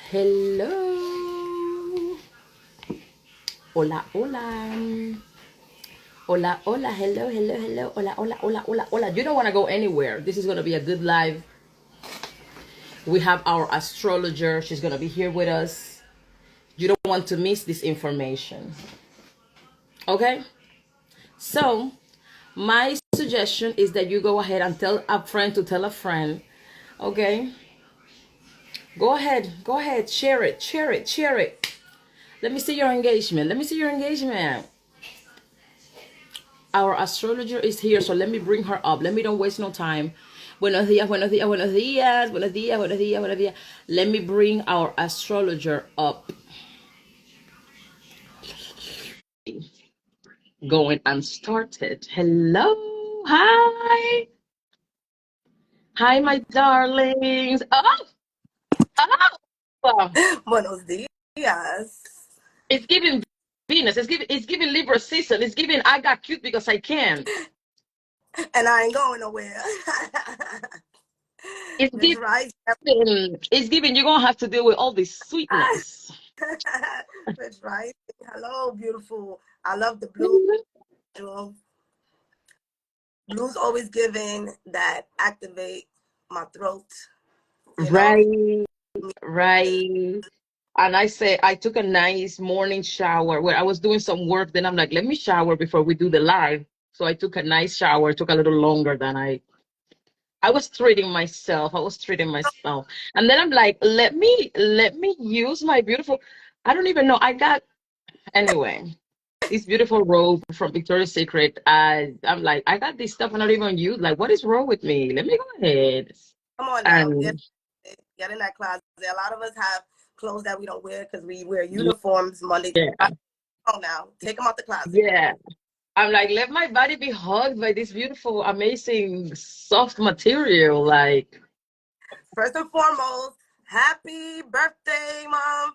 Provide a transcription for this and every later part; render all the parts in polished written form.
Hello. Hola, hola. Hola, hola. Hello, hello, hello. Hola, hola, hola, hola, hola. You don't want to go anywhere. This is going to be a good live. We have our astrologer. She's going to be here with us. You don't want to miss this information. Okay? So, my suggestion is that you go ahead and tell a friend to tell a friend. Okay? Go ahead. Go ahead. Share it. Share it. Share it. Let me see your engagement. Let me see your engagement. Our astrologer is here, so let me bring her up. Let me don't waste no time. Buenos días, buenos días, buenos días, buenos días, buenos días, buenos días. Let me bring our astrologer up. Going unstarted. Hello. Hi. Hi, my darlings. Oh, oh. Buenos dias. It's giving Venus. It's giving Libra season. It's giving I got cute because I can. And I ain't going nowhere. It's That's giving right. you're gonna have to deal with all this sweetness. That's right. Hello, beautiful. I love the blue. Blue's always giving that activate my throat. You know? Right. And I say I took a nice morning shower where I was doing some work. Then I'm like, let me shower before we do the live. So I took a nice shower. It took a little longer than I was treating myself. I was treating myself. And then I'm like, let me use my beautiful, I don't even know. I got anyway, this beautiful robe from Victoria's Secret. I'm like, I got this stuff and I don't even use. Like, what is wrong with me? Let me go ahead. Come on now. And Get in that closet. A lot of us have clothes that we don't wear because we wear uniforms Monday. yeah, Oh, now take them out the closet. yeah. I'm like, let my body be hugged by this beautiful, amazing, soft material. Like, First and foremost, happy birthday, Mom.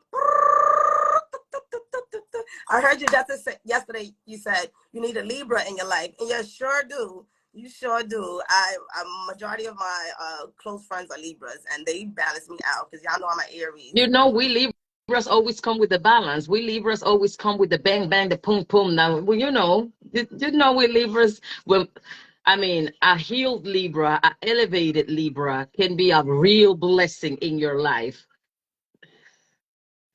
I heard you just yesterday. You said you need a Libra in your life, and you sure do. You sure do. A majority of my close friends are Libras, and they balance me out because y'all know I'm an Aries. we Libras always come with the balance. We Libras always come with the bang, bang, the pum, pum. Now, well, we Libras, well, I mean, a healed Libra, an elevated Libra can be a real blessing in your life.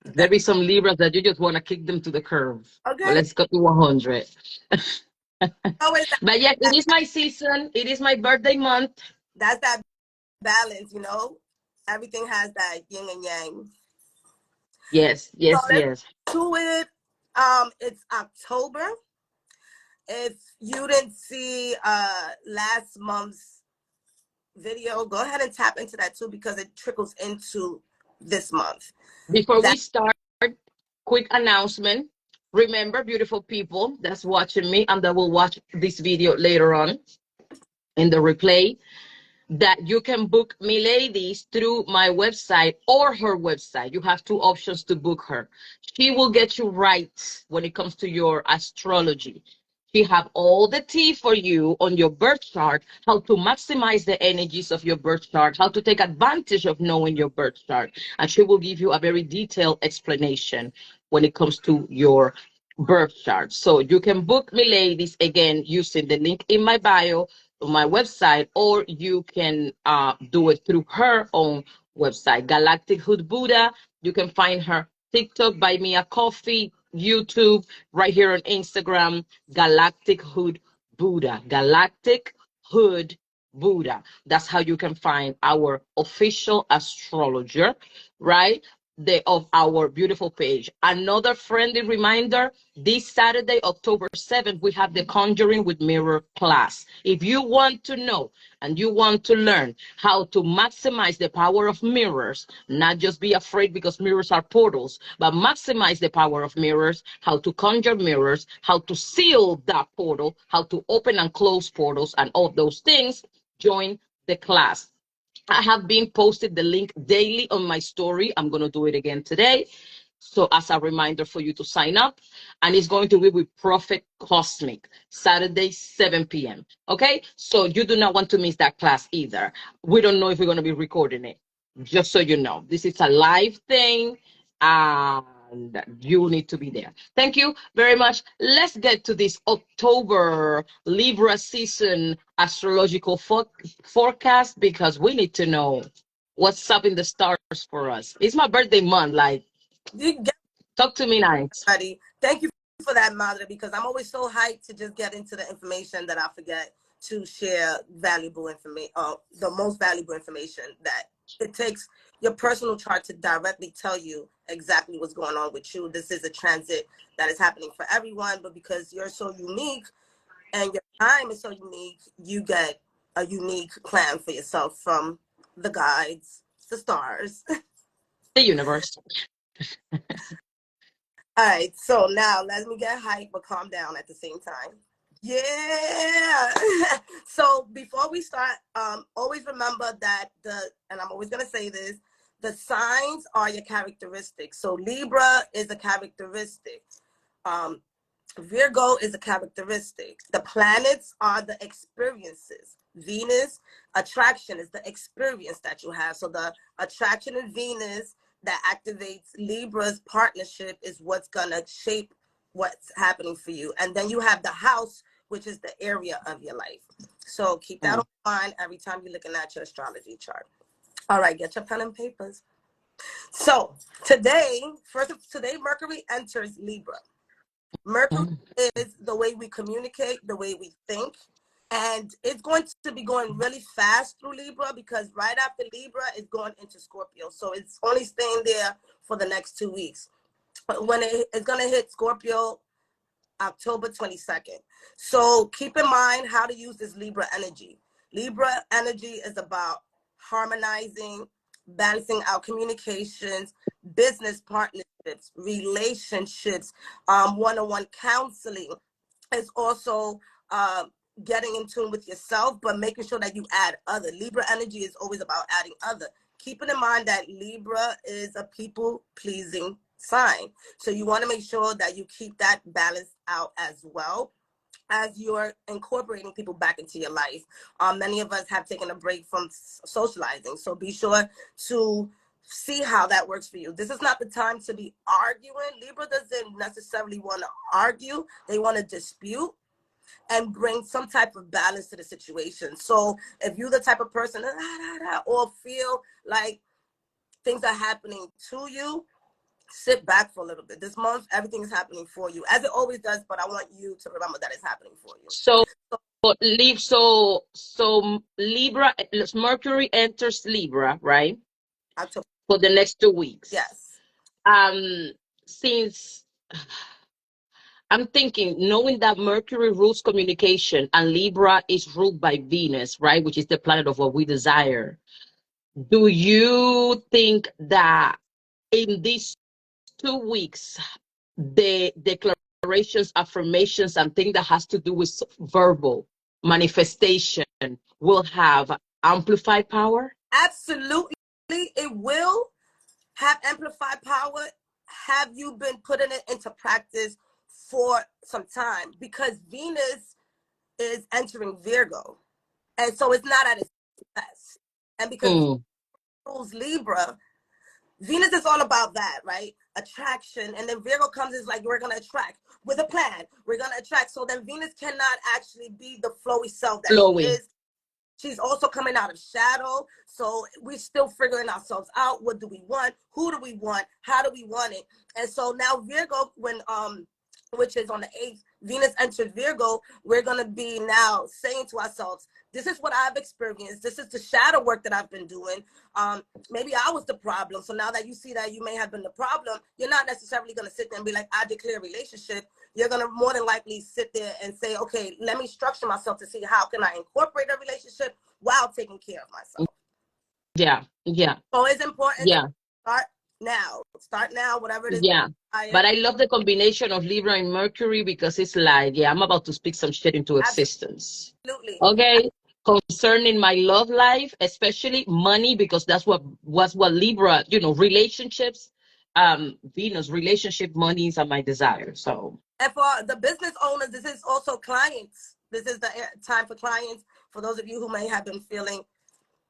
There be some Libras that you just want to kick them to the curb. Well, Okay. let's go to 100. Always But yeah, it is my season. It is my birthday month. that's that balance, you know. Everything has that yin and yang. Yes, So yes, let's yes. do it. It's October. If you didn't see last month's video, go ahead and tap into that too because it trickles into this month. Before we That start, quick announcement. Remember, beautiful people that's watching me and that will watch this video later on in the replay, that you can book me ladies through my website or her website. You have two options to book her. She will get you right when it comes to your astrology. She have all the tea for you on your birth chart, how to maximize the energies of your birth chart, how to take advantage of knowing your birth chart. And she will give you a very detailed explanation when it comes to your birth chart. So you can book me ladies again using the link in my bio on my website, or you can do it through her own website, Galactic Hood Buddha. You can find her TikTok, Buy Me a Coffee, YouTube, right here on Instagram, Galactic Hood Buddha. Galactic Hood Buddha. That's how you can find our official astrologer, right? Of our beautiful page. Another friendly reminder, this Saturday, October 7th, we have the Conjuring with Mirror class. If you want to know and you want to learn how to maximize the power of mirrors, not just be afraid because mirrors are portals, but maximize the power of mirrors, how to conjure mirrors, how to seal that portal, how to open and close portals, and all those things, join the class. I have been posted the link daily on my story. I'm going to do it again today. So as a reminder for you to sign up, and it's going to be with Prophet Cosmic, Saturday, 7 p.m. Okay, so you do not want to miss that class either. We don't know if we're going to be recording it. Just so you know, this is a live thing and you need to be there. Thank you very much. Let's get to this October Libra season astrological forecast, because we need to know what's up in the stars for us. It's my birthday month. Like, You get talk to me nice. ready. Thank you for that, Madre, because I'm always so hyped to just get into the information that I forget to share valuable information, the most valuable information that it takes your personal chart to directly tell you exactly what's going on with you. This is a transit that is happening for everyone, but because you're so unique and your time is so unique, you get a unique plan for yourself from the guides, the stars. The universe. All right, so now let me get hyped but calm down at the same time. Yeah. So before we start, always remember that and I'm always gonna say this, the signs are your characteristics. So Libra is a characteristic. Virgo is a characteristic. The planets are the experiences. Venus, attraction, is the experience that you have. So the attraction in Venus that activates Libra's partnership is what's going to shape what's happening for you. And then you have the house, which is the area of your life. So keep that in mind every time you're looking at your astrology chart. All right, get your pen and papers. So today Mercury enters Libra. Mercury is the way we communicate, the way we think, and it's going to be going really fast through Libra, because right after Libra is going into Scorpio. So it's only staying there for the next 2 weeks. But when it's going to hit Scorpio October 22nd. So keep in mind how to use this Libra energy. Libra energy is about harmonizing, balancing out communications, business partnerships, relationships, one-on-one counseling. It's also getting in tune with yourself, but making sure that you add other. Libra energy is always about adding other. Keeping in mind that Libra is a people-pleasing sign. So you want to make sure that you keep that balance out as well as you're incorporating people back into your life. Many of us have taken a break from socializing, so be sure to see how that works for you. This is not the time to be arguing. Libra doesn't necessarily want to argue. They want to dispute and bring some type of balance to the situation. So if you're the type of person or feel like things are happening to you, sit back for a little bit. This month, everything is happening for you, as it always does, but I want you to remember that it's happening for you. So Libra, Mercury enters Libra, right? October. For the next 2 weeks. Yes. Since I'm thinking, knowing that Mercury rules communication and Libra is ruled by Venus, right, which is the planet of what we desire, do you think that in these 2 weeks, the declarations, affirmations, and things that has to do with verbal manifestation will have amplified power? Absolutely. It will have amplified power. Have you been putting it into practice for some time? Because Venus is entering Virgo. And so it's not at its best. And because Venus rules Libra, Venus is all about that, right? Attraction. And then Virgo comes, is like, we're going to attract with a plan. We're going to attract. So then Venus cannot actually be the flowy self that she is. She's also coming out of shadow. So we're still figuring ourselves out. What do we want? Who do we want? How do we want it? And so now Virgo, which is on the 8th, Venus entered Virgo, we're going to be now saying to ourselves, this is what I've experienced. This is the shadow work that I've been doing. Maybe I was the problem. So now that you see that you may have been the problem, you're not necessarily going to sit there and be like, I declare a relationship. You're going to more than likely sit there and say, okay, let me structure myself to see how can I incorporate a relationship while taking care of myself. Yeah. So it's important to start now, whatever it is. Yeah. But I love the combination of Libra and Mercury, because it's like, I'm about to speak some shit into existence. Absolutely. Okay. Concerning my love life, especially money, because that's what Libra, relationships, Venus, relationship, monies are my desire. So. And for the business owners, this is also clients. This is the time for clients. For those of you who may have been feeling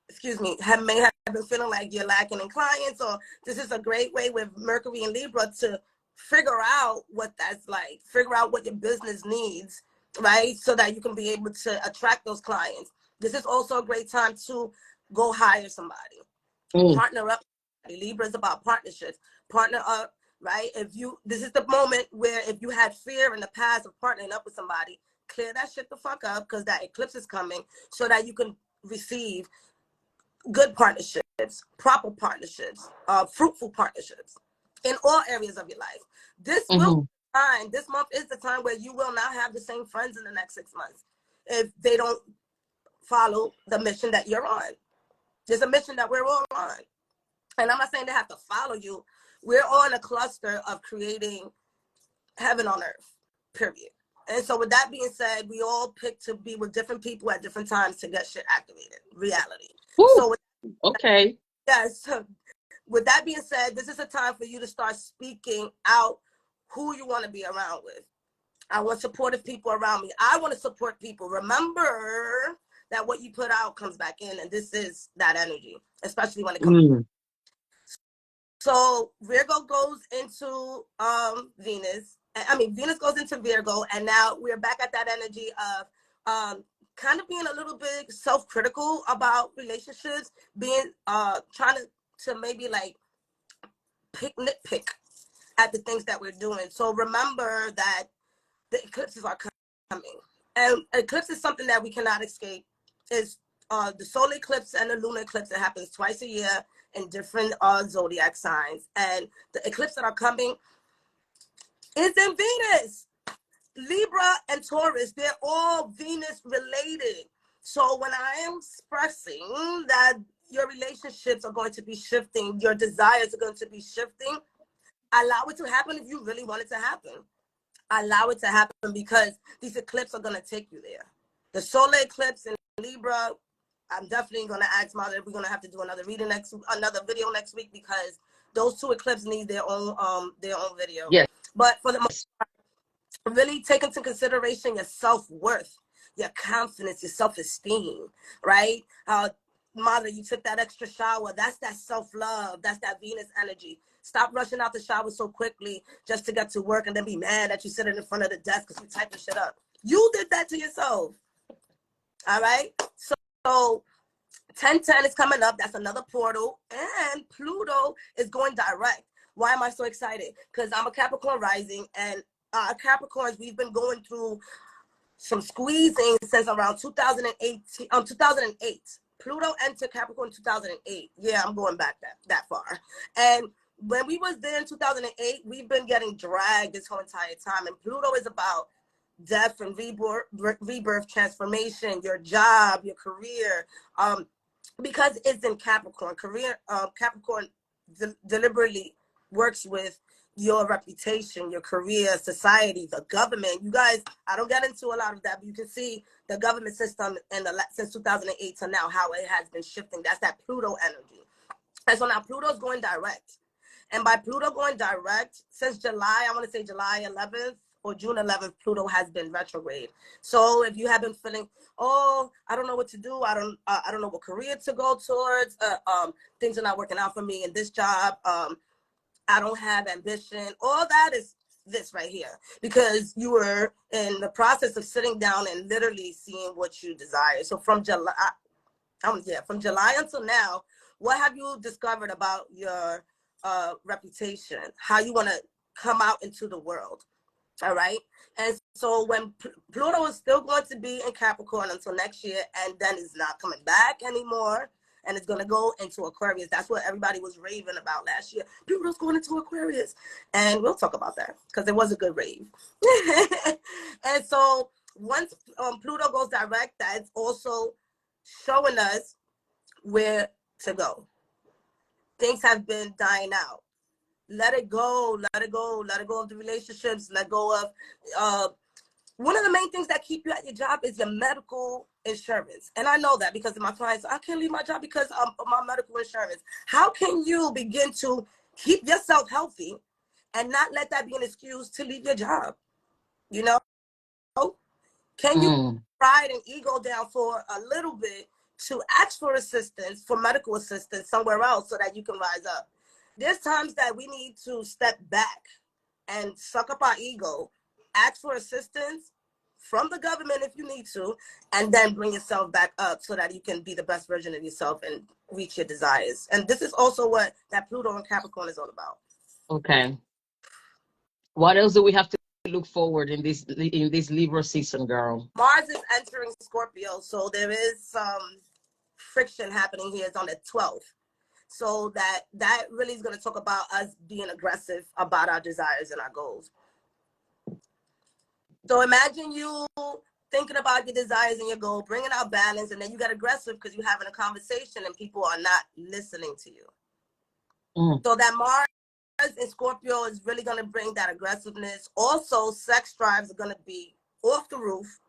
excuse me, may have been feeling like you're lacking in clients, or this is a great way with Mercury and Libra to figure out what that's like, figure out what your business needs, right? So that you can be able to attract those clients. This is also a great time to go hire somebody, partner up. Libra is about partnerships. Partner up, right? This is the moment where if you had fear in the past of partnering up with somebody, clear that shit the fuck up, because that eclipse is coming, so that you can receive good partnerships, proper partnerships, fruitful partnerships in all areas of your life. This month is the time where you will not have the same friends in the next 6 months if they don't follow the mission that you're on. There's a mission that we're all on. And I'm not saying they have to follow you. We're on a cluster of creating heaven on earth, period. And so with that being said, we all pick to be with different people at different times to get shit activated, reality. Woo. So Okay. yes, with that being said, this is a time for you to start speaking out who you want to be around with. I want supportive people around me. I want to support people. Remember that what you put out comes back in, and this is that energy, especially when it comes. So Virgo goes into Venus. I mean, Venus goes into Virgo, and now we're back at that energy of kind of being a little bit self-critical about relationships, being trying to maybe like nitpick at the things that we're doing. So remember that the eclipses are coming, and eclipse is something that we cannot escape. It's the solar eclipse and the lunar eclipse. It happens twice a year in different zodiac signs, and the eclipse that are coming is in Venus. Libra and Taurus, they're all Venus related. So when I am expressing that your relationships are going to be shifting, your desires are going to be shifting, allow it to happen if you really want it to happen. Allow it to happen, because these eclipses are going to take you there. The solar eclipse in Libra, I'm definitely going to ask Mother if we're going to have to do another video next week, because those two eclipses need their own video. Yes. But for the most part, really take into consideration your self-worth, your confidence, your self-esteem, right? Mother, you took that extra shower. That's that self-love. That's that Venus energy. Stop rushing out the shower so quickly just to get to work and then be mad that you sitting in front of the desk because you typing shit up. You did that to yourself. All right? So 1010 is coming up. That's another portal. And Pluto is going direct. Why am I so excited? Because I'm a Capricorn rising, and Capricorns, we've been going through some squeezing since around 2008. Pluto entered Capricorn in 2008. Yeah, I'm going back that far. And when we was there in 2008, we've been getting dragged this whole entire time. And Pluto is about death and rebirth, transformation, your job, your career. Because it's in Capricorn. Capricorn deliberately works with your reputation, your career, society, the government. You guys, I don't get into a lot of that, but you can see the government system since 2008 to now, how it has been shifting. That's that Pluto energy. And so now Pluto's going direct. And by Pluto going direct, since July, I want to say July 11th or June 11th, Pluto has been retrograde. So if you have been feeling, oh, I don't know what to do, I don't know what career to go towards, things are not working out for me in this job, I don't have ambition, all that is this right here, because you were in the process of sitting down and literally seeing what you desire. So from July until now, what have you discovered about your reputation, how you want to come out into the world? All right. And so when Pluto is still going to be in Capricorn until next year, and then it's not coming back anymore, and it's going to go into Aquarius. That's what everybody was raving about last year. Pluto's going into Aquarius. And we'll talk about that, because it was a good rave. And so once Pluto goes direct, that's also showing us where to go. Things have been dying out. Let it go, let it go, let it go of the relationships, let go of one of the main things that keep you at your job is your medical insurance. And I know that because of my clients. I can't leave my job because of my medical insurance. How can you begin to keep yourself healthy and not let that be an excuse to leave your job? You know? Can you pride and ego down for a little bit to ask for assistance, for medical assistance somewhere else so that you can rise up. There's times that we need to step back and suck up our ego, ask for assistance from the government if you need to, and then bring yourself back up so that you can be the best version of yourself and reach your desires. And this is also what that Pluto and Capricorn is all about. Okay. What else do we have to look forward in this Libra season, girl? Mars is entering Scorpio, so there is some friction happening here. It's on the 12th. So that really is going to talk about us being aggressive about our desires and our goals. So imagine you thinking about your desires and your goal, bringing out balance, and then you get aggressive because you're having a conversation and people are not listening to you. So that Mars in Scorpio is really going to bring that aggressiveness. Also, sex drives are going to be off the roof.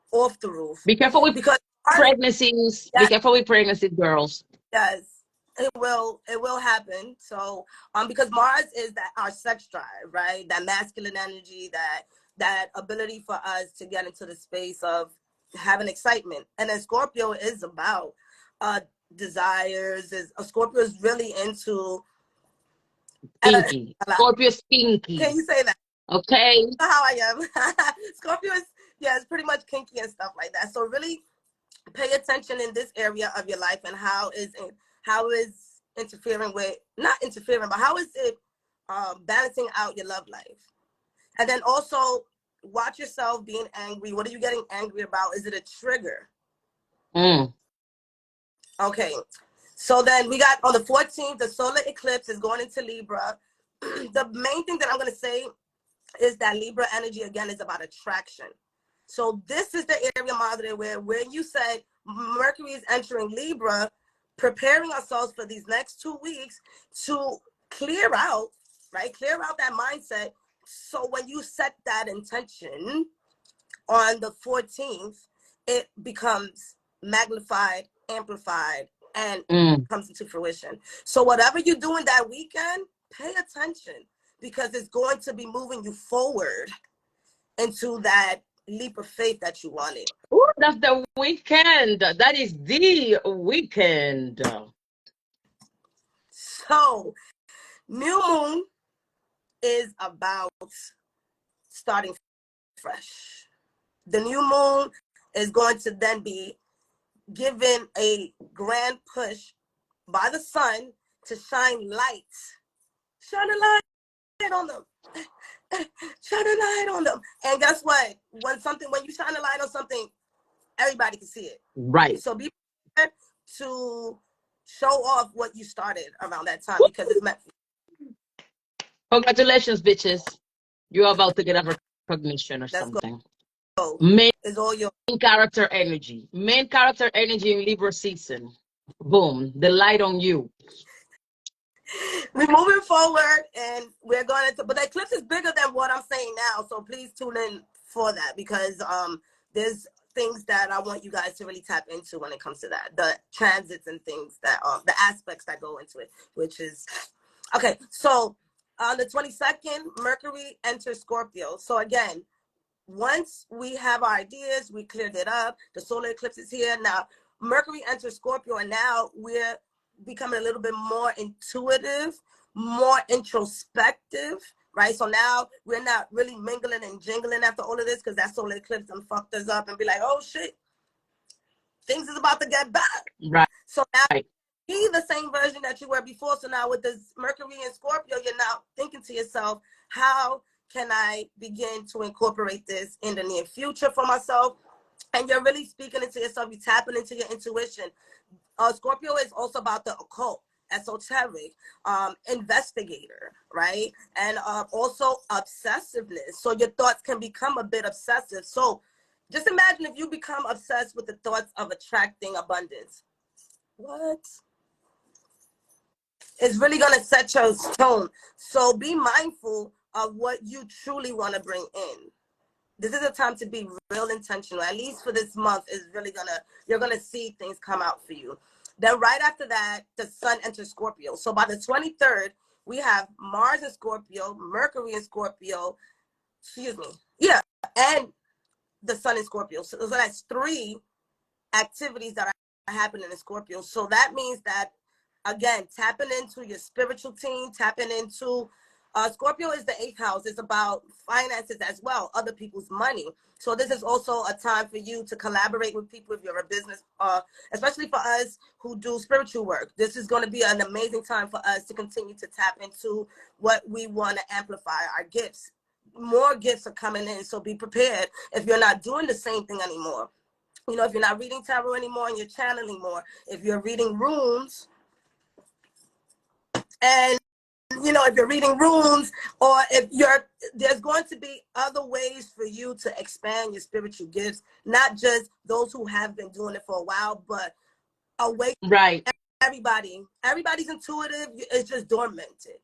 Be careful with pregnancies. Yes, be careful with pregnancies, girls. Yes, it will happen. So because Mars is our sex drive, right? That masculine energy, that ability for us to get into the space of having excitement. And then Scorpio is about desires. Scorpio is really into Stinky. Scorpio stinky. Can you say that? Okay. You know how I am. Scorpio is, it's pretty much kinky and stuff like that. So really pay attention in this area of your life and how is interfering with, not interfering, but how is it balancing out your love life. And then also watch yourself being angry. What are you getting angry about? Is it a trigger? Okay. So then we got on the 14th, the solar eclipse is going into Libra. The main thing that I'm going to say is that Libra energy, again, is about attraction. So this is the area, Madre, where when you said Mercury is entering Libra, preparing ourselves for these next 2 weeks to clear out, right? Clear out that mindset. So when you set that intention on the 14th, it becomes magnified, amplified, and comes into fruition. So whatever you're doing that weekend, pay attention because it's going to be moving you forward into that leap of faith that you wanted. Ooh, that's the weekend. That is the weekend. So new moon is about starting fresh. The new moon is going to then be given a grand push by the sun to shine light. Shine a light on them. Shine a light on them. And guess what? When you shine a light on something, everybody can see it. Right. So be prepared to show off what you started around that time because it's meant for you. Congratulations, bitches. You're about to get a recognition or something. Main character energy. Main character energy in Libra season. Boom. The light on you. We're moving forward and we're going to, but the eclipse is bigger than what I'm saying now. So please tune in for that because there's things that I want you guys to really tap into when it comes to that. The transits and things that the aspects that go into it, which is, okay. So on the 22nd, Mercury enters Scorpio. So again, once we have our ideas, we cleared it up. The solar eclipse is here. Now, Mercury enters Scorpio and now we're becoming a little bit more intuitive, more introspective, right? So now we're not really mingling and jingling after all of this because that solar eclipse done fucked us up and be like, oh shit, things is about to get bad. Right. So now be the same version that you were before. So now with this Mercury and Scorpio, you're now thinking to yourself, how can I begin to incorporate this in the near future for myself? And you're really speaking into yourself. You're tapping into your intuition. Scorpio is also about the occult, esoteric, investigator, right? And also obsessiveness. So your thoughts can become a bit obsessive. So just imagine if you become obsessed with the thoughts of attracting abundance. What? It's really going to set your tone. So be mindful of what you truly want to bring in. This is a time to be real intentional. At least for this month is really you're gonna see things come out for you. Then right after that, the sun enters Scorpio. So by the 23rd, we have Mars in Scorpio, Mercury in Scorpio, and the sun in Scorpio. So that's 3 activities that are happening in Scorpio. So that means that, again, tapping into your spiritual team, tapping into Scorpio is the 8th house. It's about finances as well, other people's money. So this is also a time for you to collaborate with people if you're a business, especially for us who do spiritual work. This is going to be an amazing time for us to continue to tap into what we want to amplify, our gifts. More gifts are coming in, so be prepared if you're not doing the same thing anymore. You know, if you're not reading tarot anymore and you're channeling more, if you're reading runes, and you know, if you're reading runes, or if there's going to be other ways for you to expand your spiritual gifts, not just those who have been doing it for a while, but awake. Right. Everybody's intuitive. It's just dormanted.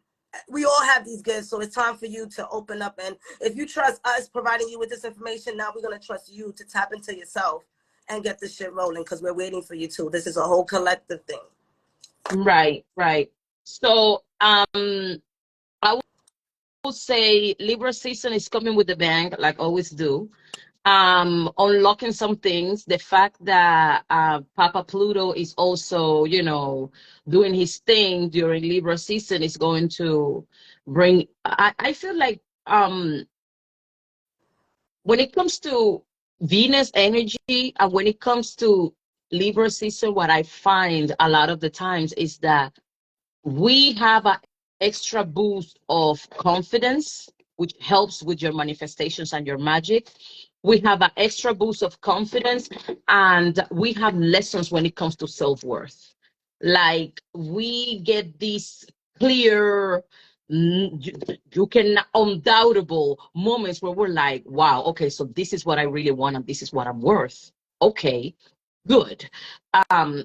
We all have these gifts, so it's time for you to open up. And if you trust us providing you with this information, now we're going to trust you to tap into yourself and get this shit rolling, because we're waiting for you too. This is a whole collective thing. Right. So I would say Libra season is coming with the bang, like always do. Unlocking some things. The fact that Papa Pluto is also, you know, doing his thing during Libra season is going to bring. I feel like when it comes to Venus energy and when it comes to Libra season, what I find a lot of the times is that we have an extra boost of confidence, which helps with your manifestations and your magic. We have an extra boost of confidence, and we have lessons when it comes to self-worth. Like, we get these clear, you can undoubtable moments where we're like, wow, okay, so this is what I really want and this is what I'm worth. Okay, good. I'm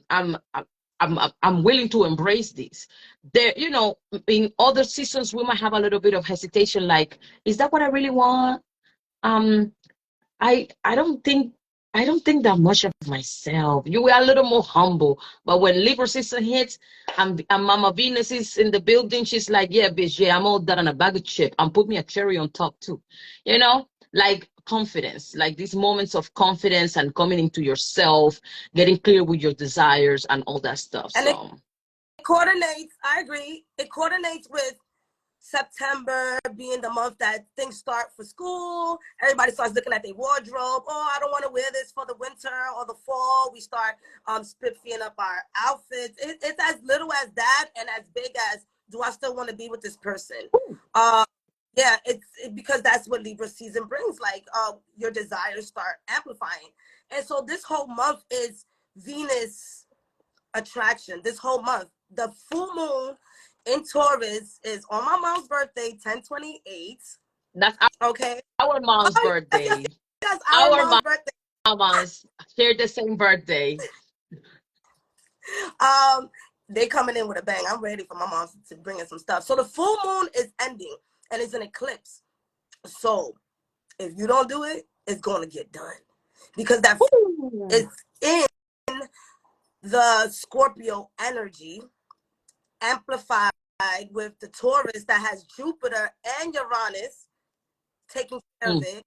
willing to embrace this. There, you know, in other seasons we might have a little bit of hesitation, like, is that what I really want? I don't think that much of myself. You were a little more humble. But when Libra season hits and Mama Venus is in the building, she's like, yeah, bitch, yeah, I'm all that on a bag of chip. And put me a cherry on top too. You know, like confidence, like these moments of confidence and coming into yourself, getting clear with your desires and all that stuff. And so it coordinates, I agree, it coordinates with September being the month that things start for school. Everybody starts looking at their wardrobe. Oh, I don't want to wear this for the winter or the fall. We start spiffing up our outfits. It's as little as that and as big as, do I still want to be with this person? Yeah, it's because that's what Libra season brings. Like, your desires start amplifying. And so this whole month is Venus attraction. This whole month, the full moon in Taurus is on my mom's birthday, 10/28. that's Okay. our mom's birthday. That's our mom's birthday. Mamas share the same birthday. They coming in with a bang. I'm ready for my mom to bring in some stuff. So the full moon is ending and it's an eclipse. So if you don't do it, it's going to get done, because that is in the Scorpio energy, amplified with the Taurus that has Jupiter and Uranus taking care of it.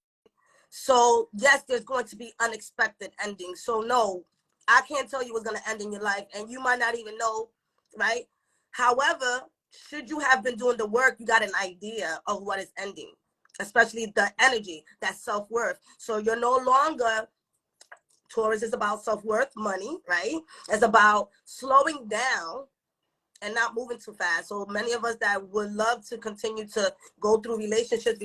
So yes, there's going to be unexpected endings. So no, I can't tell you what's going to end in your life, and you might not even know, right? However, should you have been doing the work, you got an idea of what is ending, especially the energy, that self-worth. So you're no longer, Taurus is about self-worth, money, right? It's about slowing down and not moving too fast. So many of us that would love to continue to go through relationships,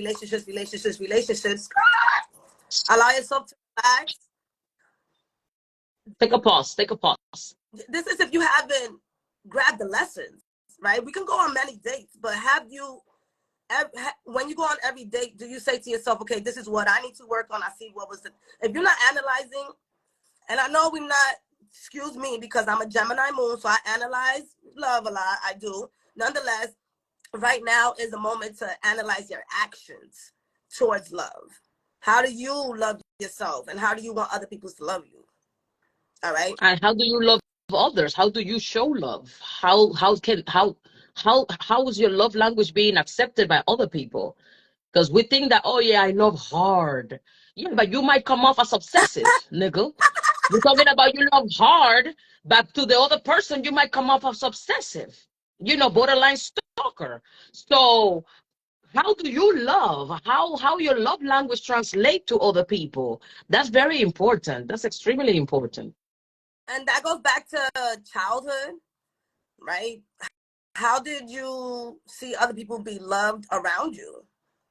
allow yourself to relax. Take a pause. This is if you haven't grabbed the lessons, right? We can go on many dates, but have you, when you go on every date, do you say to yourself, okay, this is what I need to work on. I see what was it. If you're not analyzing, and I know we're not, excuse me, because I'm a Gemini moon, so I analyze love a lot. I do. Nonetheless, right now is a moment to analyze your actions towards love. How do you love yourself, and how do you want other people to love you? All right. And how do you love others? How do you show love? How is your love language being accepted by other people? Because we think that, oh yeah, I love hard. Yeah, but you might come off as obsessive, nigga. You're talking about you love hard, but to the other person, you might come off as obsessive, borderline stalker. So how do you love? How your love language translate to other people? That's very important. That's extremely important. And that goes back to childhood, right? How did you see other people be loved around you?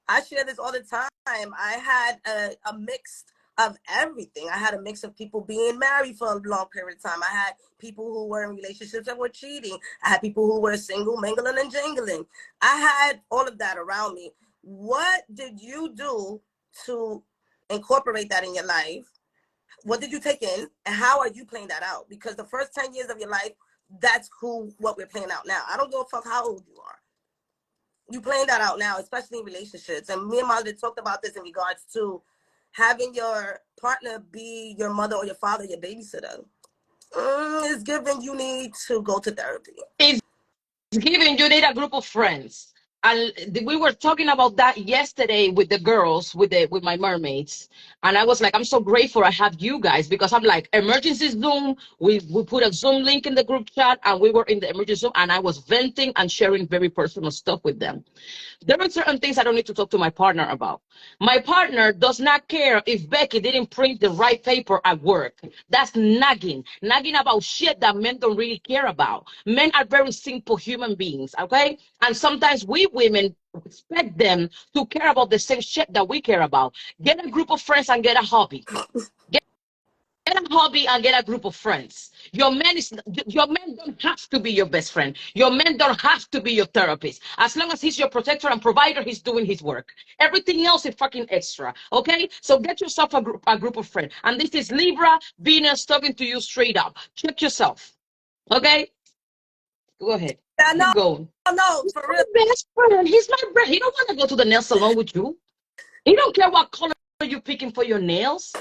I share this all the time. I had a mix of everything. I had a mix of people being married for a long period of time. I had people who were in relationships that were cheating. I had people who were single, mingling, and jingling. I had all of that around me. What did you do to incorporate that in your life? What did you take in, and how are you playing that out? Because the first 10 years of your life, that's what we're playing out now. I don't give a fuck how old you are. You playing that out now, especially in relationships. And me and Molly talked about this in regards to having your partner be your mother or your father, your babysitter. It's given you need to go to therapy. It's given you need a group of friends. And we were talking about that yesterday with the girls, with my mermaids, and I was like, I'm so grateful I have you guys, because I'm like, emergency Zoom. We put a Zoom link in the group chat, and we were in the emergency Zoom, and I was venting and sharing very personal stuff with them. There are certain things I don't need to talk to my partner about. My partner does not care if Becky didn't print the right paper at work. That's nagging about shit that men don't really care about. Men are very simple human beings, okay? And sometimes we women expect them to care about the same shit that we care about. Get a group of friends and get a hobby. Get a hobby and get a group of friends. Your man don't have to be your best friend. Your man don't have to be your therapist. As long as he's your protector and provider, he's doing his work. Everything else is fucking extra. Okay? So get yourself a group of friends. And this is Libra, Venus talking to you straight up. Check yourself. Okay? Go ahead. Yeah, Keep going. no, He's for my real. best friend. He's my friend. He don't want to go to the nail salon with you. He don't care what color you're picking for your nails.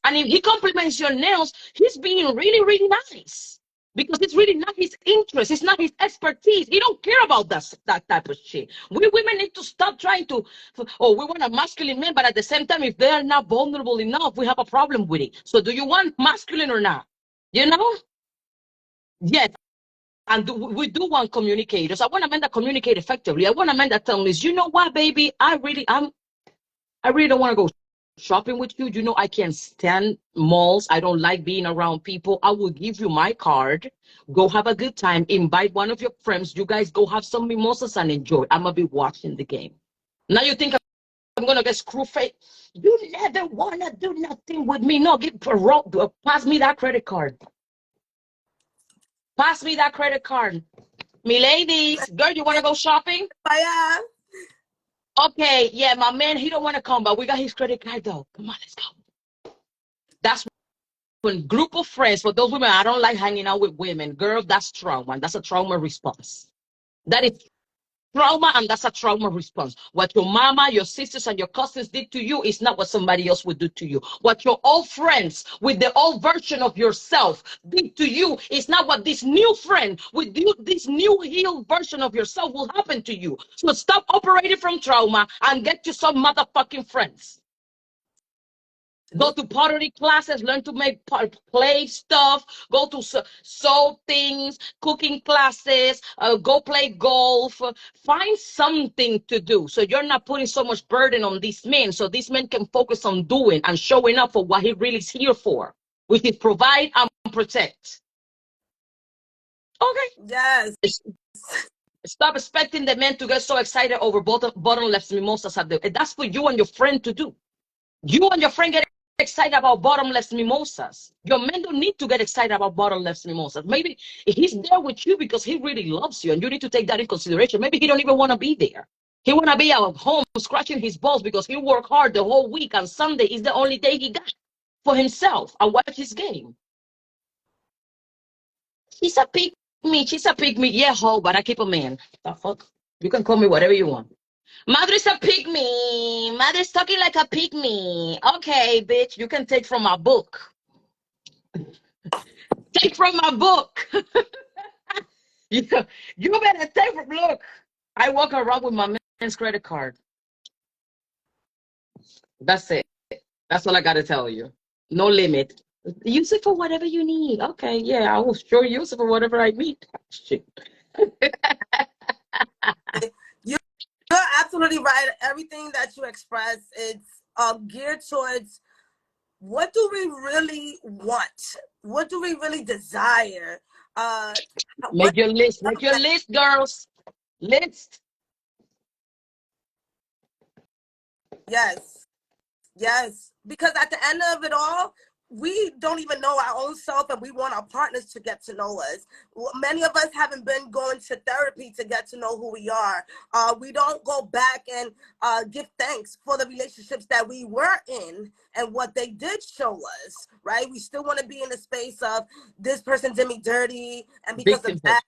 And if he compliments your nails, he's being really, really nice. Because it's really not his interest. It's not his expertise. He don't care about that type of shit. We women need to stop trying to, we want a masculine man, but at the same time, if they are not vulnerable enough, we have a problem with it. So do you want masculine or not? You know? Yes. And we do want communicators. I want a man that communicate effectively. I want a man that tells me, you know what, baby, I really don't want to go shopping with you. You know, I can't stand malls. I don't like being around people. I will give you my card. Go have a good time. Invite one of your friends. You guys go have some mimosas and enjoy. I'm going to be watching the game. Now you think I'm going to get screw face? You never want to do nothing with me. No, pass me that credit card. Pass me that credit card. Me ladies, girl, you want to go shopping? Yeah. Okay, yeah, my man, he don't want to come, but we got his credit card though. Come on, let's go. That's when group of friends, for those women, I don't like hanging out with women. Girl, that's trauma. That's a trauma response. That is trauma, and that's a trauma response. What your mama, your sisters, and your cousins did to you is not what somebody else would do to you. What your old friends with the old version of yourself did to you is not what this new friend with you, this new healed version of yourself will happen to you. So stop operating from trauma and get you some motherfucking friends. Go to pottery classes, learn to make play stuff, go to sew things, cooking classes, go play golf. Find something to do so you're not putting so much burden on these men, so these men can focus on doing and showing up for what he really is here for, which is provide and protect. Okay. Yes. Stop expecting the men to get so excited over bottomless mimosas. That's for you and your friend to do. You and your friend get excited about bottomless mimosas. Your man don't need to get excited about bottomless mimosas. Maybe he's there with you because he really loves you, and you need to take that in consideration. Maybe he don't even want to be there. He want to be at home scratching his balls because he worked hard the whole week, and Sunday is the only day he got for himself and watch his game. She's a pig me. She's a pig me. Yeah, ho, but I keep a man. The fuck? You can call me whatever you want. Madre's a pygmy. Madre's talking like a pygmy. Okay, bitch, you can take from my book. Take from my book. you better take from, look. I walk around with my man's credit card. That's it. That's all I got to tell you. No limit. Use it for whatever you need. Okay, yeah, I will sure use it for whatever I need. Shit. You're absolutely right. Everything that you express, it's geared towards what do we really want? What do we really desire? What? Make your list. Make your list, girls. List. Yes. Yes, because at the end of it all, we don't even know our own self, and we want our partners to get to know us. Many of us haven't been going to therapy to get to know who we are. We don't go back and give thanks for the relationships that we were in and what they did show us, right? We still want to be in the space of this person did me dirty, and because of Victimhood. that,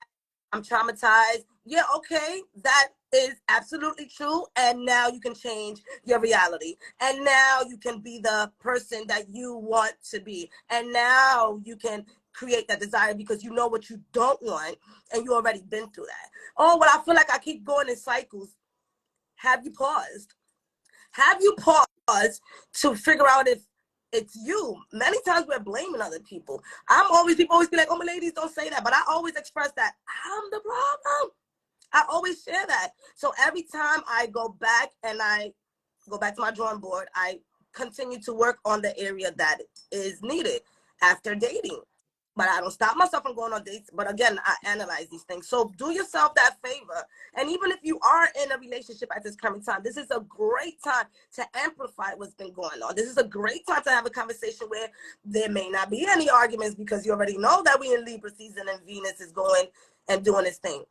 I'm traumatized. Yeah, okay, that is absolutely true. And now you can change your reality. And now you can be the person that you want to be. And now you can create that desire because you know what you don't want and you already been through that. Oh, well, I feel like I keep going in cycles. Have you paused? Have you paused to figure out if it's you? Many times we're blaming other people. People always be like, oh, my ladies, don't say that. But I always express that I'm the problem. I always share that. So every time I go back and I go back to my drawing board, I continue to work on the area that is needed after dating. But I don't stop myself from going on dates. But again, I analyze these things. So do yourself that favor. And even if you are in a relationship at this current time, this is a great time to amplify what's been going on. This is a great time to have a conversation where there may not be any arguments because you already know that we in Libra season and Venus is going and doing its thing.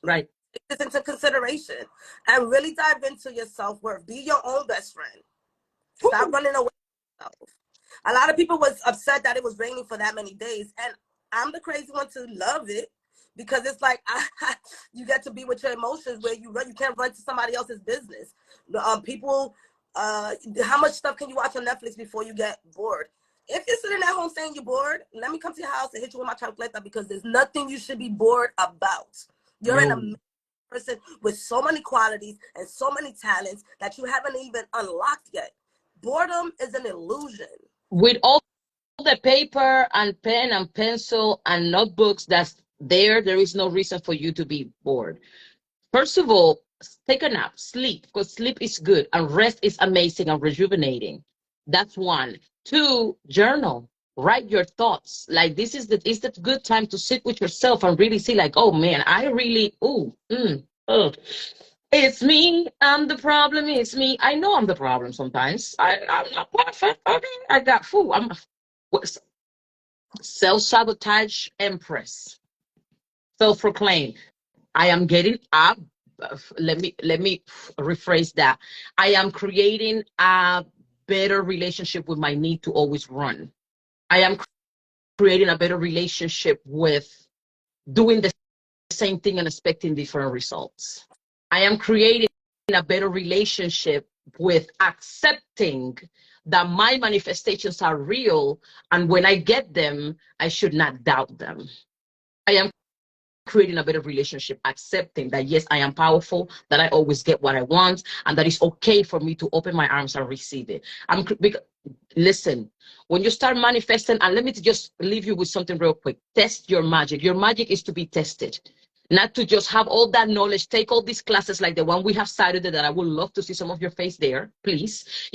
Right. Take this into consideration and really dive into your self-worth. Be your own best friend. Stop running away from yourself. A lot of people was upset that it was raining for that many days, and I'm the crazy one to love it because it's like you get to be with your emotions where you can't run to somebody else's business. People, how much stuff can you watch on Netflix before you get bored? If you're sitting at home saying you're bored, let me come to your house and hit you with my chocolate because there's nothing you should be bored about. You're an amazing person with so many qualities and so many talents that you haven't even unlocked yet. Boredom is an illusion. With all the paper and pen and pencil and notebooks that's there, there is no reason for you to be bored. First of all, take a nap, sleep, because sleep is good and rest is amazing and rejuvenating. That's one. Two, journal. Write your thoughts. Like this is the good time to sit with yourself and really see, like, oh man, I really, it's me. I'm the problem. It's me. I know I'm the problem sometimes. I'm not perfect. Okay, I got food. I'm self-sabotage empress. Self-proclaimed. I am getting up. Let me rephrase that. I am creating a better relationship with my need to always run. I am creating a better relationship with doing the same thing and expecting different results. I am creating a better relationship with accepting that my manifestations are real, and when I get them, I should not doubt them. I am creating a better relationship, accepting that yes, I am powerful, that I always get what I want, and that it's okay for me to open my arms and receive it. Listen, when you start manifesting, and let me just leave you with something real quick. Test your magic. Your magic is to be tested, not to just have all that knowledge. Take all these classes like the one we have Saturday that I would love to see some of your face there, please.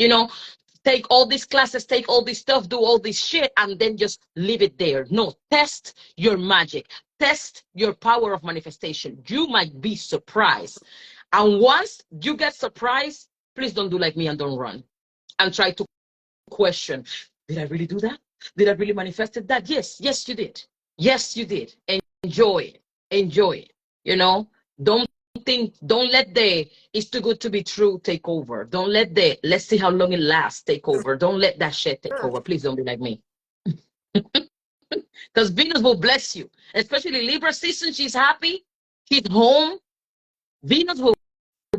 Take all these classes, take all this stuff, do all this shit, and then just leave it there. No, test your magic. Test your power of manifestation. You might be surprised. And once you get surprised, please don't do like me and don't run. And try to question, did I really do that? Did I really manifested that? Yes, you did. Yes, you did. Enjoy it. Enjoy it. Don't don't let the it's too good to be true take over. Don't let the let's see how long it lasts take over. Don't let that shit take over. Please don't be like me. Because Venus will bless you, especially Libra season. She's happy, she's home. Venus will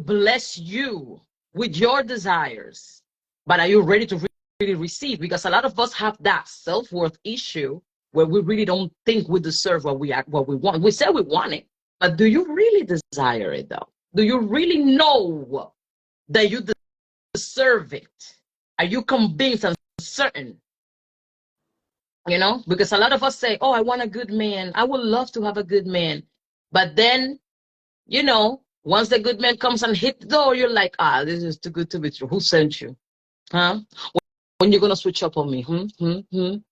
bless you with your desires. But are you ready to really receive? Because a lot of us have that self-worth issue where we really don't think we deserve what we want. We say we want it, but do you really desire it though? Do you really know that you deserve it? Are you convinced and certain You know, because a lot of us say, oh, I want a good man. I would love to have a good man. But then, you know, once the good man comes and hit the door, you're like, ah, this is too good to be true. Who sent you? Huh? When you're going to switch up on me? Didn't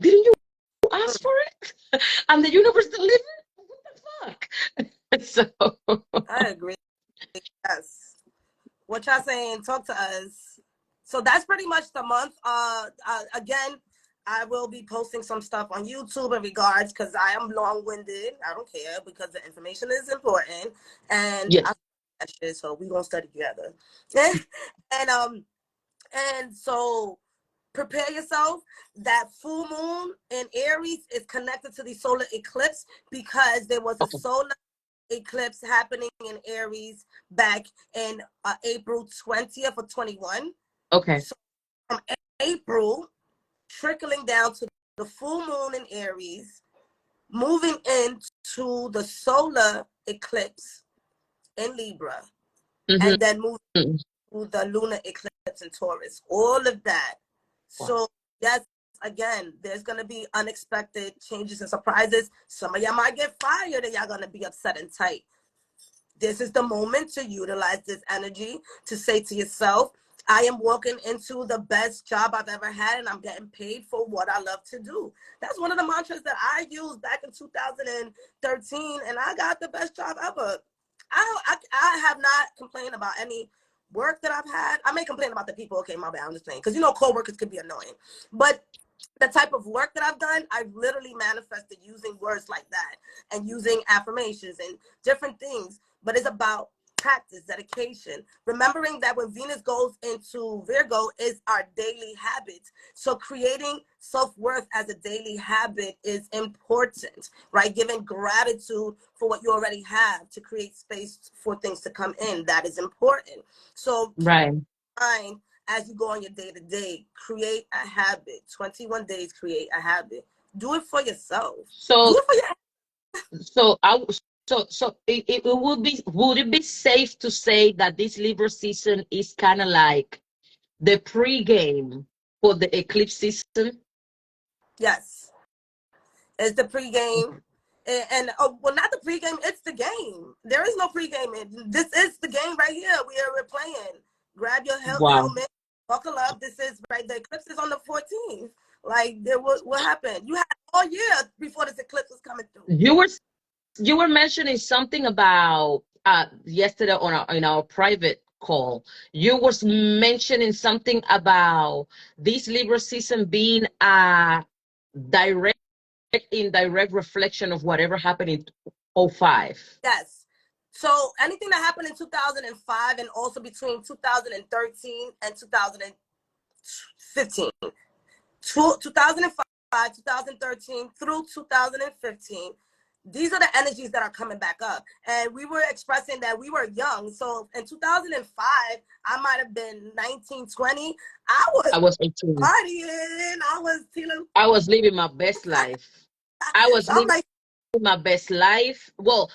you ask for it? And the universe delivered? What the fuck? So, I agree. Yes. What y'all saying? Talk to us. So that's pretty much the month. Again, I will be posting some stuff on YouTube in regards because I am long-winded. I don't care because the information is important, and yes. I that shit. So we gonna study together. And so prepare yourself. That full moon in Aries is connected to the solar eclipse because there was a Okay. solar eclipse happening in Aries back in April 20th of 21. Okay. So from April, trickling down to the full moon in Aries, moving into the solar eclipse in Libra, Mm-hmm. and then moving to the lunar eclipse in Taurus. All of that. Wow. So yes, again, there's gonna be unexpected changes and surprises. Some of y'all might get fired and y'all gonna be upset and tight. This is the moment to utilize this energy to say to yourself, I am walking into the best job I've ever had and I'm getting paid for what I love to do. That's one of the mantras that I used back in 2013 and I got the best job ever. I have not complained about any work that I've had. I may complain about the people. Okay, my bad. I'm just saying. Because, you know, co-workers could be annoying. But the type of work that I've done, I've literally manifested using words like that and using affirmations and different things. But it's about practice, dedication, remembering that when Venus goes into Virgo is our daily habits. So creating self-worth as a daily habit is important, right? Giving gratitude for what you already have to create space for things to come in. That is important. So keep Right. in mind as you go on your day-to-day, create a habit. 21 days, create a habit. Do it for yourself. Do So, it for your would it be safe to say that this Libra season is kind of like the pre-game for the eclipse season? yes. It's the pregame. And oh, well, not the pregame, it's the game. There is no pregame. This is the game right here. We're playing. Grab your Wow. helmet, buckle up. This is right. The eclipse is on the 14th. Like, there, what happened? You had all year before this eclipse was coming through. You were mentioning something about yesterday on in our private call. You was mentioning something about this Libra season being a direct indirect reflection of whatever happened in '05. Yes. So anything that happened in 2005 and also between 2013 and 2015. 2005, 2013 through 2015. These are the energies that are coming back up. And we were expressing that we were young. So in 2005, I might have been 19, 20. I was I was 18. partying. I was feeling. I was living my best life. I was So I'm living like, my best life. Well,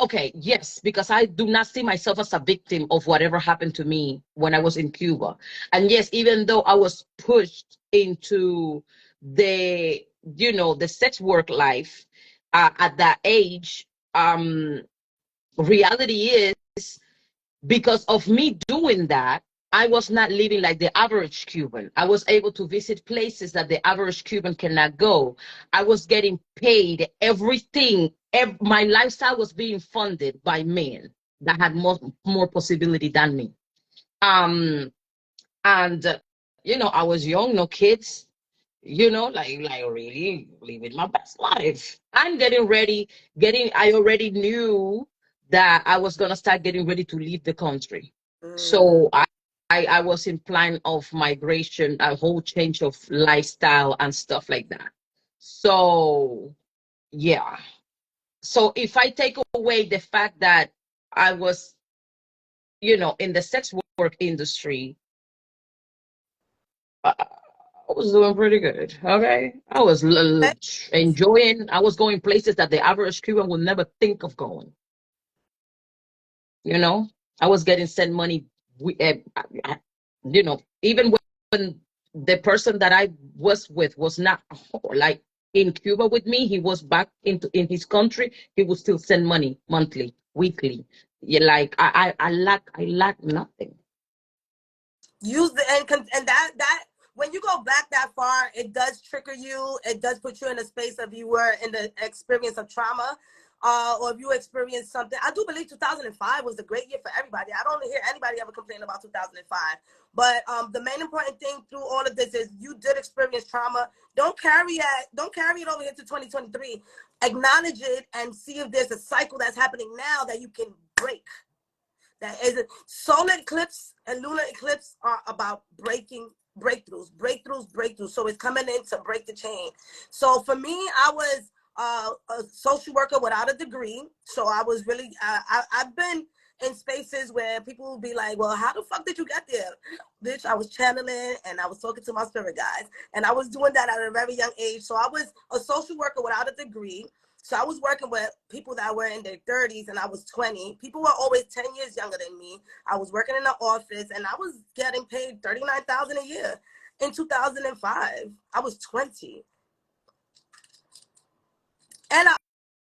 okay, yes, because I do not see myself as a victim of whatever happened to me when I was in Cuba. And yes, even though I was pushed into the, the sex work life at that age, reality is because of me doing that, I was not living like the average Cuban. I was able to visit places that the average Cuban cannot go. I was getting paid everything. My lifestyle was being funded by men that had more possibility than me. And I was young, no kids. Like really living my best life. I'm getting ready. I already knew that I was gonna start getting ready to leave the country. So I was in plan of migration, a whole change of lifestyle and stuff like that. So yeah. So if I take away the fact that I was, in the sex work industry, I was doing pretty good. Okay. I was enjoying, I was going places that the average Cuban would never think of going. You know, I was getting sent money, even when the person that I was with was not like in Cuba with me. He was back in his country. He would still send money monthly, weekly. Yeah, like I lack nothing. Use the and that when you go back that far, it does trigger you. It does put you in a space of you were in the experience of trauma, or if you experienced something. I do believe 2005 was a great year for everybody. I don't hear anybody ever complain about 2005. But the main important thing through all of this is you did experience trauma. Don't carry it over here to 2023. Acknowledge it and see if there's a cycle that's happening now that you can break. That is it. Solar eclipse and lunar eclipse are about breakthroughs. So it's coming in to break the chain. So for me, I was a social worker without a degree. So I was really, I've been in spaces where people will be like, well, how the fuck did you get there? Bitch, I was channeling and I was talking to my spirit guides. And I was doing that at a very young age. So I was a social worker without a degree. So I was working with people that were in their 30s and I was 20. People were always 10 years younger than me. I was working in the office and I was getting paid $39,000 a year. In 2005, I was 20. And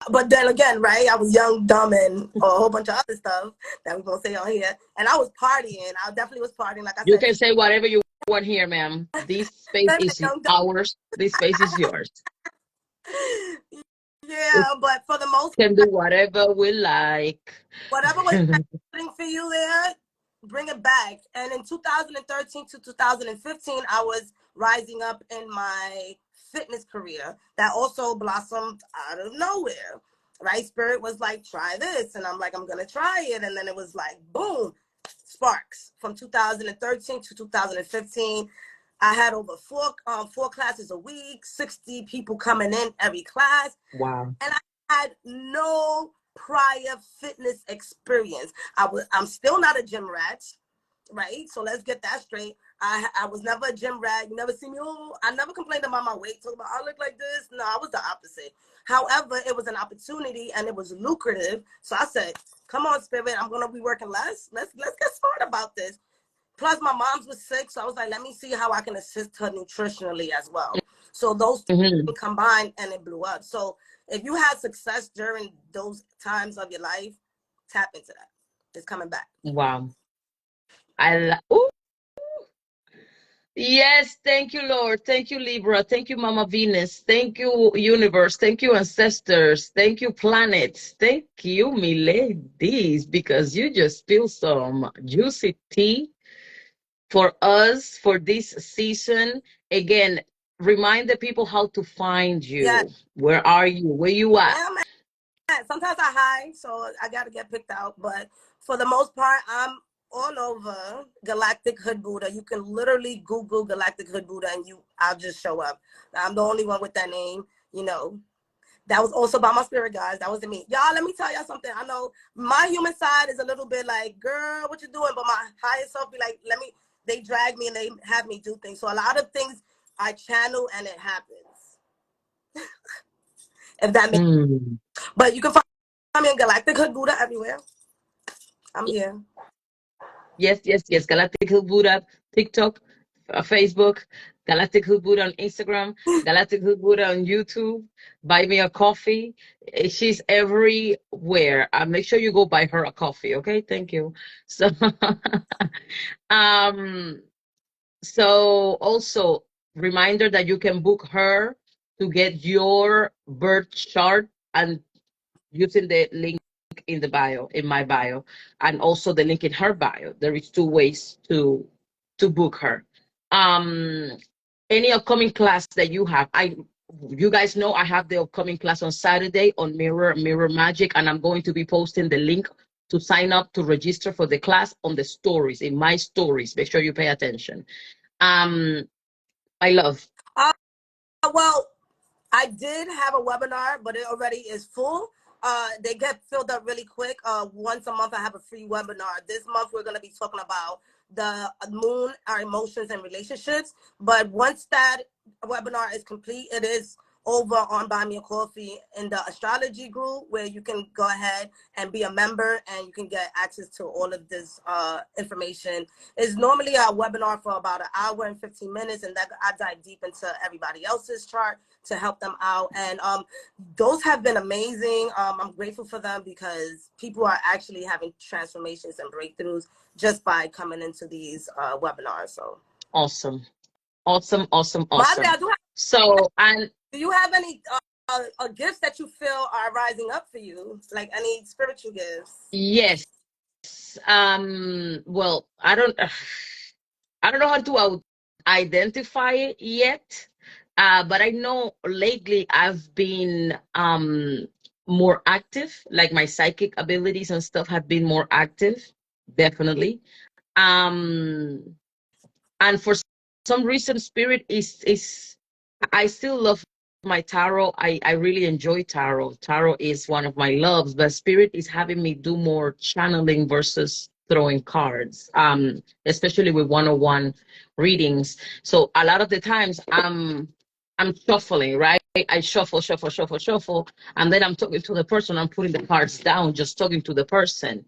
but then again, right, I was young, dumb, and a whole bunch of other stuff that we're going to say on here. And I was partying. I definitely was partying. Like I You said, can say whatever you want here, ma'am. This space is young, dumb. ours. This space is yours. Yeah, but for the most We can do whatever we like. whatever was happening for you there, bring it back. And in 2013 to 2015, I was rising up in my fitness career that also blossomed out of nowhere. Right? Spirit was like, try this. And I'm like, I'm going to try it. And then it was like, boom, sparks. From 2013 to 2015, I had over four classes a week, 60 people coming in every class. Wow. And I had no prior fitness experience. I'm still not a gym rat, right? So let's get that straight. I was never a gym rat. You never see me. Oh, I never complained about my weight. Talk about I look like this. No, I was the opposite. However, it was an opportunity and it was lucrative. So I said, "Come on, Spirit. I'm gonna be working less. Let's get smart about this." Plus, my mom's was sick, so I was like, "Let me see how I can assist her nutritionally as well." So those two combined, and it blew up. So if you had success during those times of your life, tap into that. It's coming back. Wow. Ooh. Yes, thank you, Lord. Thank you, Libra. Thank you, Mama Venus. Thank you, universe. Thank you, ancestors. Thank you, planets. Thank you, me ladies, because you just spilled some juicy tea for us for this season. Again, remind the people how to find Yeah. you. Where are you? Where you at? Yeah, man. Sometimes I hide, so I got to get picked out. But for the most part, I'm all over Galactic Hood Buddha. You can literally Google Galactic Hood Buddha and I'll just show up. I'm the only one with that name, you know. That was also by my spirit guys. That wasn't me. Y'all, let me tell y'all something. I know my human side is a little bit like, girl, what you doing? But my higher self be like, they drag me and they have me do things. So a lot of things I channel and it happens. If that makes But you can find me in Galactic Hood Buddha everywhere. I'm here. Yes, yes, yes. Galactic Hill Buddha, TikTok, Facebook, Galactic Hill Buddha on Instagram, Galactic Hill Buddha on YouTube. Buy me a coffee. She's everywhere. Make sure you go buy her a coffee, okay? Thank you. So, um, so also reminder that you can book her to get your birth chart and using the link in the bio, in my bio, and also the link in her bio. There is two ways to book her. Any upcoming class that you have, you guys know I have the upcoming class on Saturday on Mirror Magic, and I'm going to be posting the link to sign up to register for the class on the stories, in my stories. Make sure you pay attention. I love. Well, I did have a webinar, but it already is full. They get filled up really quick. Once a month, I have a free webinar. This month, we're going to be talking about the moon, our emotions and relationships. But once that webinar is complete, it is over on Buy Me a Coffee in the astrology group, where you can go ahead and be a member and you can get access to all of this information. It's normally a webinar for about an hour and 15 minutes, and that I dive deep into everybody else's chart to help them out. And those have been amazing. I'm grateful for them because people are actually having transformations and breakthroughs just by coming into these webinars. So awesome, awesome, awesome, Madre, awesome. So, and do you have any gifts that you feel are rising up for you, like any spiritual gifts? yes, well, I don't know how to identify it yet, but I know lately I've been more active, like my psychic abilities and stuff have been more active, definitely. Um, and for some reason, spirit is I still love my tarot. I really enjoy tarot. Tarot is one of my loves, but spirit is having me do more channeling versus throwing cards, especially with one-on-one readings. So a lot of the times I'm shuffling, right? I shuffle, shuffle, shuffle, shuffle, and then I'm talking to the person. I'm putting the cards down, just talking to the person,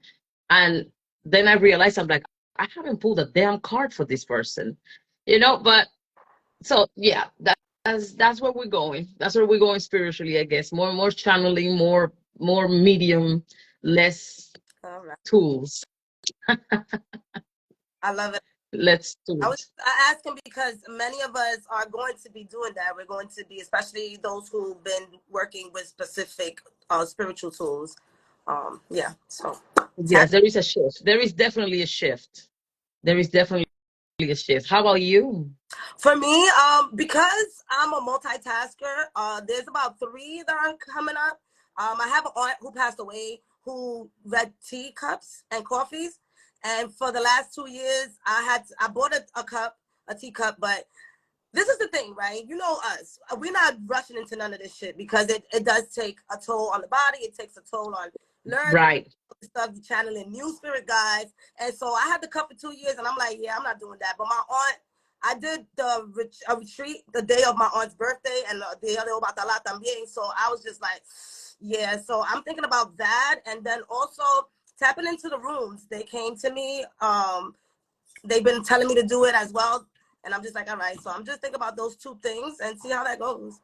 and then I realize I'm like, I haven't pulled a damn card for this person, But so yeah, that's where we're going. That's where we're going spiritually, I guess. More channeling, more medium, less All right. tools. I love it. Less I was tools. asking because many of us are going to be doing that. We're going to be, especially those who've been working with specific spiritual tools. Yeah. So Yes, there is a shift. There is definitely a shift. There is definitely a shift. How about you? for me, because I'm a multitasker, there's about 3 that are coming up. I have an aunt who passed away who read teacups and coffees, and for the last 2 years, I bought a teacup, but this is the thing, right? You know us. We're not rushing into none of this shit because it does take a toll on the body. It takes a toll on learning Right. stuff, channeling new spirit guides. And so I had the cup for 2 years and I'm like, yeah, I'm not doing that. But my aunt, I did a retreat the day of my aunt's birthday and the other about the la también. So I was just like, yeah. So I'm thinking about that. And then also tapping into the rooms. They came to me. They've been telling me to do it as well. And I'm just like, all right. So I'm just thinking about those 2 things and see how that goes.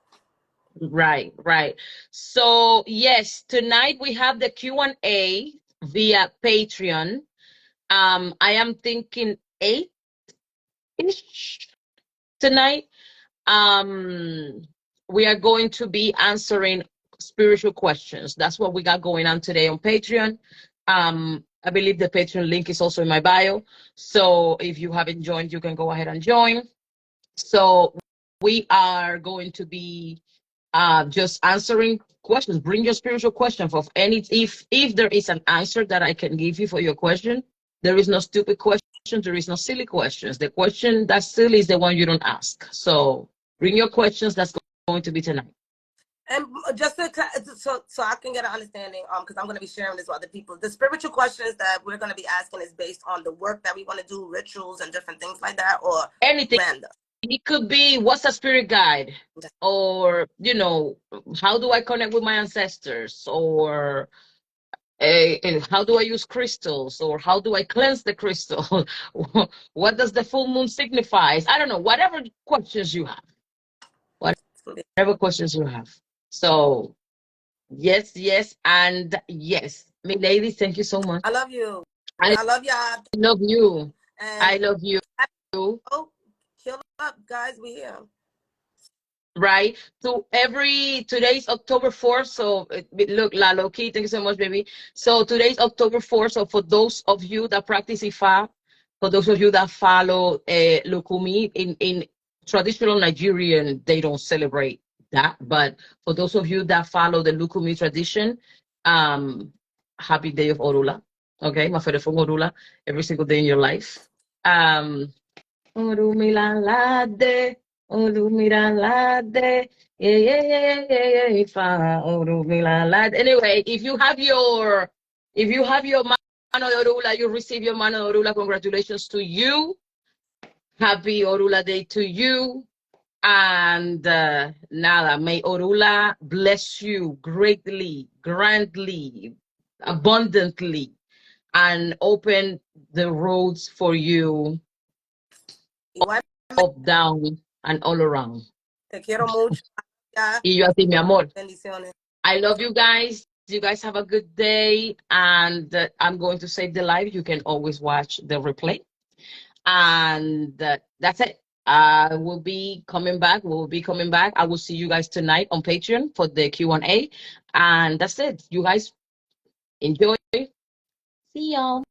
Right, right. So yes, tonight we have the Q&A via Patreon. I am thinking 8-ish tonight. Um, we are going to be answering spiritual questions. That's what we got going on today on Patreon. I believe the Patreon link is also in my bio. So if you haven't joined, you can go ahead and join. So we are going to be just answering questions. Bring your spiritual question for any, if there is an answer that I can give you for your question. There is no stupid questions. There is no silly questions. The question that's silly is the one you don't ask. So bring your questions. That's going to be tonight. And just so I can get an understanding, because I'm going to be sharing this with other people. The spiritual questions that we're going to be asking is based on the work that we want to do, rituals and different things like that, or Anything. random. It could be, what's a spirit guide, or how do I connect with my ancestors, or how do I use crystals, or how do I cleanse the crystal? What does the full moon signifies? I don't know. Whatever questions you have. Whatever questions you have. So yes, yes, and yes. Me ladies, thank you so much. I love you. I I love y'all. love you. And I love you. oh, kill up, guys. We here. Right. So today's October 4th. So look, La Loki, thank you so much, baby. So today's October 4th. So for those of you that practice Ifa, for those of you that follow Lukumi, in traditional Nigerian, they don't celebrate that. But for those of you that follow the Lukumi tradition, happy day of Orula. Okay, Mafere from Orula every single day in your life. Orumilalade, Orumilalade, yeah, yeah, yeah, yeah, yeah, fa, Orumilalade. Anyway, if you have your Mano de Orula, you receive your Mano de Orula. Congratulations to you. Happy Orula Day to you. And nada, may Orula bless you greatly, grandly, abundantly, and open the roads for you Igual, up, down, and all around. te quiero mucho. Ya, Y yo a ti, mi amor. bendiciones. I love you guys. You guys have a good day. And I'm going to save the live. You can always watch the replay. And that's it. I will be coming back. We'll be coming back. I will see you guys tonight on Patreon for the Q&A. And that's it. You guys enjoy. See y'all.